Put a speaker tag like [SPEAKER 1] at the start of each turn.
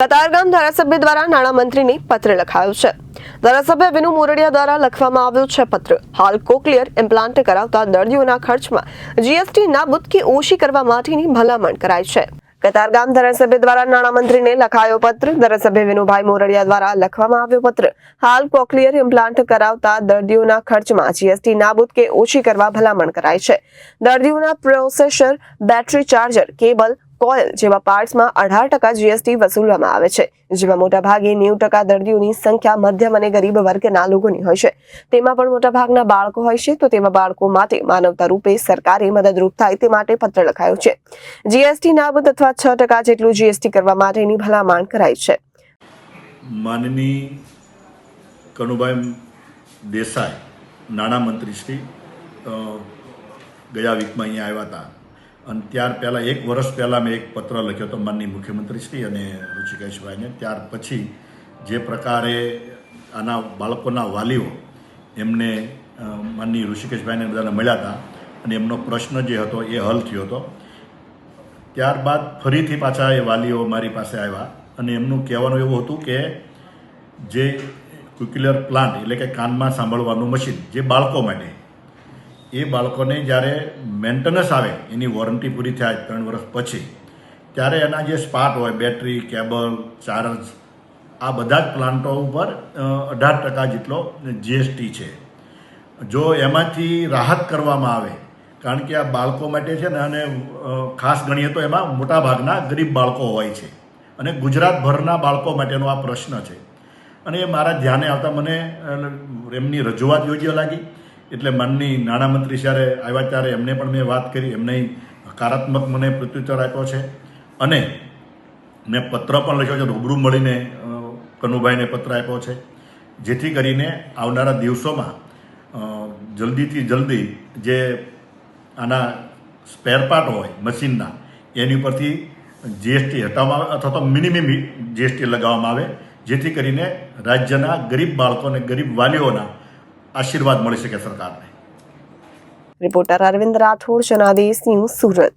[SPEAKER 1] કતારગામ ધારાસભ્ય દ્વારા નાણામંત્રીને પત્ર લખાયો છે। ધારાસભ્ય વિનુ મોરડિયા દ્વારા લખવામાં આવ્યો છે પત્ર। હાલ કોક્લિયર ઇમ્પ્લાન્ટ કરાવતા દર્દીઓના ખર્ચમાં જીએસટી નાબૂદ કે ઓછી કરવા માટેની ભલામણ કરાઈ છે। કતારગામ ધારાસભ્ય દ્વારા નાણામંત્રીને લખાયો પત્ર। ધારાસભ્ય વિનુભાઈ મોરડિયા દ્વારા લખવામાં આવ્યો પત્ર। હાલ કોક્લિયર ઇમ્પ્લાન્ટ કરાવતા દર્દીઓના ખર્ચમાં જીએસટી નાબૂદ કે ઓછી કરવા ભલામણ કરાઈ છે। દર્દીઓના processor, battery charger, cable, coil જેવા પાર્ટ્સમાં 18% જીએસટી વસૂલવામાં આવે છે, જેમાં મોટાભાગે 90% દર્દીઓની સંખ્યા મધ્યમ અને ગરીબ વર્ગના લોકોની હોય છે। તેમાં પણ મોટાભાગના બાળકો હોય છે, તો તેવા બાળકો માટે માનવતા રૂપે સરકારે મદદરૂપ થાય તે માટે પત્ર લખાયો છે। જીએસટી નાબૂદ અથવા 6% જેટલું જીએસટી કરવા માટેની ભલામણ કરાઈ છે।
[SPEAKER 2] માનની કનુભાઈ દેસાઈ નાણામંત્રી શ્રી ગયા વીકમાં અહીંયા આવ્યા હતા અને ત્યાર પહેલાં 1 વર્ષ પહેલાં મેં એક પત્ર લખ્યો હતો માનની મુખ્યમંત્રીશ્રી અને ઋષિકેશભાઈને। ત્યાર પછી જે પ્રકારે આના બાળકોના વાલીઓ એમને માનની ઋષિકેશભાઈને બધાને મળ્યા હતા અને એમનો પ્રશ્ન જે હતો એ હલ થયો હતો। ત્યારબાદ ફરીથી પાછા એ વાલીઓ મારી પાસે આવ્યા અને એમનું કહેવાનું એવું હતું કે જે કોક્લિયર પ્લાન્ટ એટલે કે કાનમાં સાંભળવાનું મશીન જે બાળકો માટે, એ બાળકોને જ્યારે મેન્ટેનન્સ આવે, એની વોરંટી પૂરી થાય 3 વર્ષ પછી, ત્યારે એના જે સ્પાર્ટ હોય, બેટરી, કેબલ, ચાર્જ, આ બધા જ પ્લાન્ટો ઉપર 18% જેટલો જીએસટી છે। જો એમાંથી રાહત કરવામાં આવે, કારણ કે આ બાળકો માટે છે ને, અને ખાસ ગણીએ તો એમાં મોટાભાગના ગરીબ બાળકો હોય છે અને ગુજરાતભરના બાળકો માટેનો આ પ્રશ્ન છે અને એ મારા ધ્યાને આવતા મને એમની રજૂઆત યોગ્ય લાગી। એટલે માનની નાણામંત્રી જ્યારે આવ્યા ત્યારે એમને પણ મેં વાત કરી, એમને હકારાત્મક મને પ્રત્યુત્તર આપ્યો છે અને મેં પત્ર પણ લખ્યો છે, રૂબરૂ મળીને કનુભાઈને પત્ર આપ્યો છે, જેથી કરીને આવનારા દિવસોમાં જલ્દીથી જલ્દી જે આના સ્પેર પાર્ટ હોય મશીનના, એની ઉપરથી જીએસટી હટાવવામાં આવે અથવા તો મિનિમમ જીએસટી લગાવવામાં આવે, જેથી કરીને રાજ્યના ગરીબ બાળકો અને ગરીબ વાલીઓના આશીર્વાદ મળી શકે સરકારને।
[SPEAKER 1] Reporter Arvind Rathod, Janadesh news, Surat.